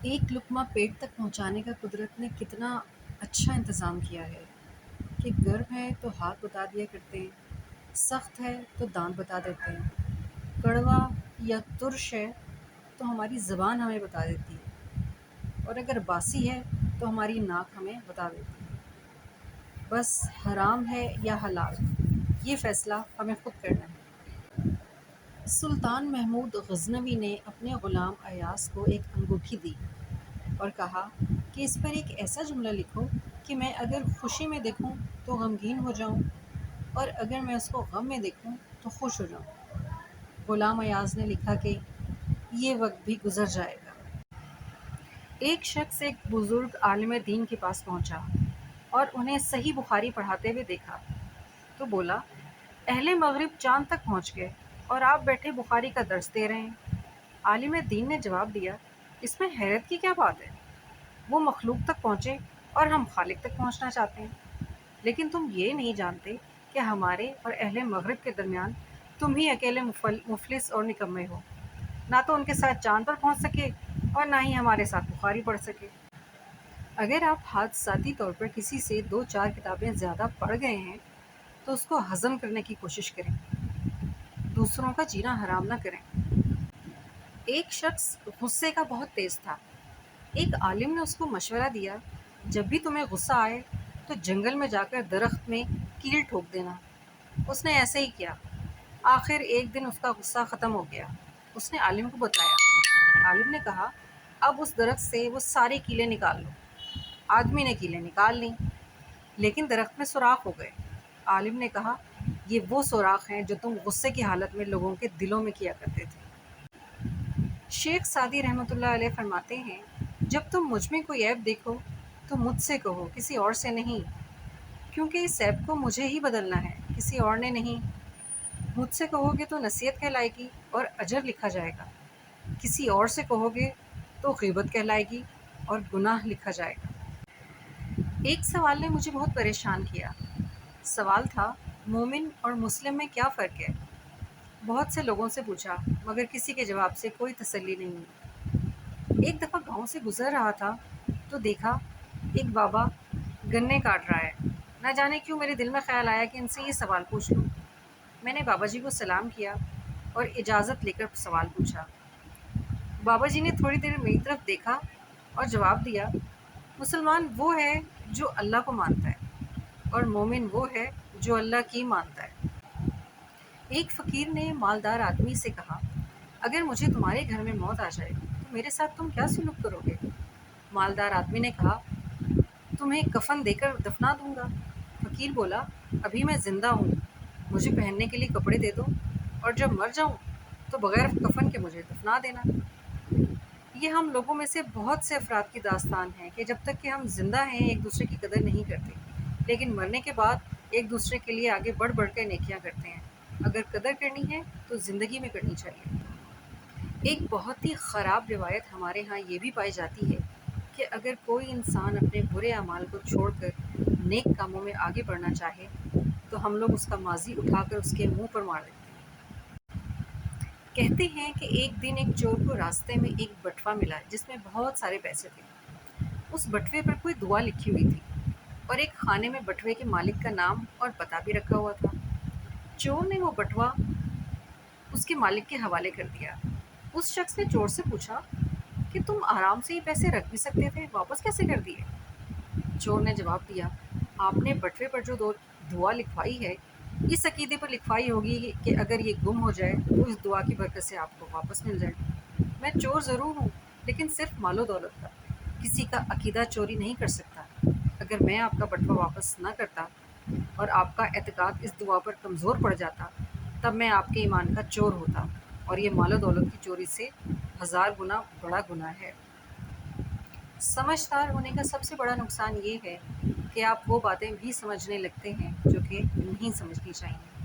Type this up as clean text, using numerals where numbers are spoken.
ایک لقمہ پیٹ تک پہنچانے کا قدرت نے کتنا اچھا انتظام کیا ہے کہ گرم ہے تو ہاتھ بتا دیا کرتے ہیں، سخت ہے تو دانت بتا دیتے ہیں، کڑوا یا ترش ہے تو ہماری زبان ہمیں بتا دیتی ہے، اور اگر باسی ہے تو ہماری ناک ہمیں بتا دیتی ہے۔ بس حرام ہے یا حلال، یہ فیصلہ ہمیں خود کرنا ہے۔ سلطان محمود غزنوی نے اپنے غلام ایاز کو ایک انگوٹھی دی اور کہا کہ اس پر ایک ایسا جملہ لکھو کہ میں اگر خوشی میں دیکھوں تو غمگین ہو جاؤں، اور اگر میں اس کو غم میں دیکھوں تو خوش ہو جاؤں۔ غلام ایاز نے لکھا کہ یہ وقت بھی گزر جائے گا۔ ایک شخص ایک بزرگ عالم دین کے پاس پہنچا اور انہیں صحیح بخاری پڑھاتے ہوئے دیکھا تو بولا، اہل مغرب چاند تک پہنچ گئے اور آپ بیٹھے بخاری کا درس دے رہے ہیں۔ عالم دین نے جواب دیا، اس میں حیرت کی کیا بات ہے؟ وہ مخلوق تک پہنچے اور ہم خالق تک پہنچنا چاہتے ہیں، لیکن تم یہ نہیں جانتے کہ ہمارے اور اہل مغرب کے درمیان تم ہی اکیلے مفلس اور نکمے ہو، نہ تو ان کے ساتھ چاند پر پہنچ سکے اور نہ ہی ہمارے ساتھ بخاری پڑھ سکے۔ اگر آپ حادثاتی طور پر کسی سے 2-4 کتابیں زیادہ پڑھ گئے ہیں تو اس کو ہضم کرنے کی کوشش کریں، دوسروں کا جینا حرام نہ کریں۔ ایک شخص غصے کا بہت تیز تھا۔ ایک عالم نے اس کو مشورہ دیا، جب بھی تمہیں غصہ آئے تو جنگل میں جا کر درخت میں کیل ٹھوک دینا۔ اس نے ایسے ہی کیا۔ آخر ایک دن اس کا غصہ ختم ہو گیا۔ اس نے عالم کو بتایا۔ عالم نے کہا، اب اس درخت سے وہ ساری کیلیں نکال لو۔ آدمی نے کیلیں نکال لیں، لیکن درخت میں سوراخ ہو گئے۔ عالم نے کہا، یہ وہ سوراخ ہیں جو تم غصے کی حالت میں لوگوں کے دلوں میں کیا کرتے تھے۔ شیخ سعدی رحمۃ اللہ علیہ فرماتے ہیں، جب تم مجھ میں کوئی عیب دیکھو تو مجھ سے کہو، کسی اور سے نہیں، کیونکہ اس عیب کو مجھے ہی بدلنا ہے، کسی اور نے نہیں۔ مجھ سے کہو گے تو نصیحت کہلائے گی اور اجر لکھا جائے گا، کسی اور سے کہو گے تو غیبت کہلائے گی اور گناہ لکھا جائے گا۔ ایک سوال نے مجھے بہت پریشان کیا۔ سوال تھا، مومن اور مسلم میں کیا فرق ہے؟ بہت سے لوگوں سے پوچھا، مگر کسی کے جواب سے کوئی تسلی نہیں ہوئی۔ ایک دفعہ گاؤں سے گزر رہا تھا تو دیکھا ایک بابا گنے کاٹ رہا ہے۔ نہ جانے کیوں میرے دل میں خیال آیا کہ ان سے یہ سوال پوچھ لوں۔ میں نے بابا جی کو سلام کیا اور اجازت لے کر سوال پوچھا۔ بابا جی نے تھوڑی دیر میری طرف دیکھا اور جواب دیا، مسلمان وہ ہے جو اللہ کو مانتا ہے، اور مومن وہ ہے جو اللہ کی مانتا ہے۔ ایک فقیر نے مالدار آدمی سے کہا، اگر مجھے تمہارے گھر میں موت آ جائے تو میرے ساتھ تم کیا سلوک کرو گے؟ مالدار آدمی نے کہا، تمہیں کفن دے کر دفنا دوں گا۔ فقیر بولا، ابھی میں زندہ ہوں، مجھے پہننے کے لیے کپڑے دے دو، اور جب مر جاؤں تو بغیر کفن کے مجھے دفنا دینا۔ یہ ہم لوگوں میں سے بہت سے افراد کی داستان ہے کہ جب تک کہ ہم زندہ ہیں ایک دوسرے کی قدر نہیں کرتے، لیکن مرنے کے بعد ایک دوسرے کے لیے آگے بڑھ بڑھ کر نیکیاں کرتے ہیں۔ اگر قدر کرنی ہے تو زندگی میں کرنی چاہیے۔ ایک بہت ہی خراب روایت ہمارے ہاں یہ بھی پائی جاتی ہے کہ اگر کوئی انسان اپنے برے اعمال کو چھوڑ کر نیک کاموں میں آگے بڑھنا چاہے تو ہم لوگ اس کا ماضی اٹھا کر اس کے منہ پر مار دیتے ہیں۔ کہتے ہیں کہ ایک دن ایک چور کو راستے میں ایک بٹوا ملا جس میں بہت سارے پیسے تھے۔ اس بٹوے پر کوئی دعا لکھی ہوئی تھی اور ایک خانے میں بٹوے کے مالک کا نام اور پتہ بھی رکھا ہوا تھا۔ چور نے وہ بٹوا اس کے مالک کے حوالے کر دیا۔ اس شخص نے چور سے پوچھا کہ تم آرام سے یہ پیسے رکھ بھی سکتے تھے، واپس کیسے کر دیے؟ چور نے جواب دیا، آپ نے بٹوے پر جو دعا لکھوائی ہے اس عقیدے پر لکھوائی ہوگی کہ اگر یہ گم ہو جائے تو اس دعا کی برکت سے آپ کو واپس مل جائے۔ میں چور ضرور ہوں، لیکن صرف مال و دولت کا، کسی کا عقیدہ چوری نہیں کر سکتا۔ اگر میں آپ کا بٹوا واپس نہ کرتا اور آپ کا اعتقاد اس دعا پر کمزور پڑ جاتا تب میں آپ کے ایمان کا چور ہوتا، اور یہ مال و دولت کی چوری سے 1000 گنا بڑا گناہ ہے۔ سمجھدار ہونے کا سب سے بڑا نقصان یہ ہے کہ آپ وہ باتیں بھی سمجھنے لگتے ہیں جو کہ نہیں سمجھنی چاہیے۔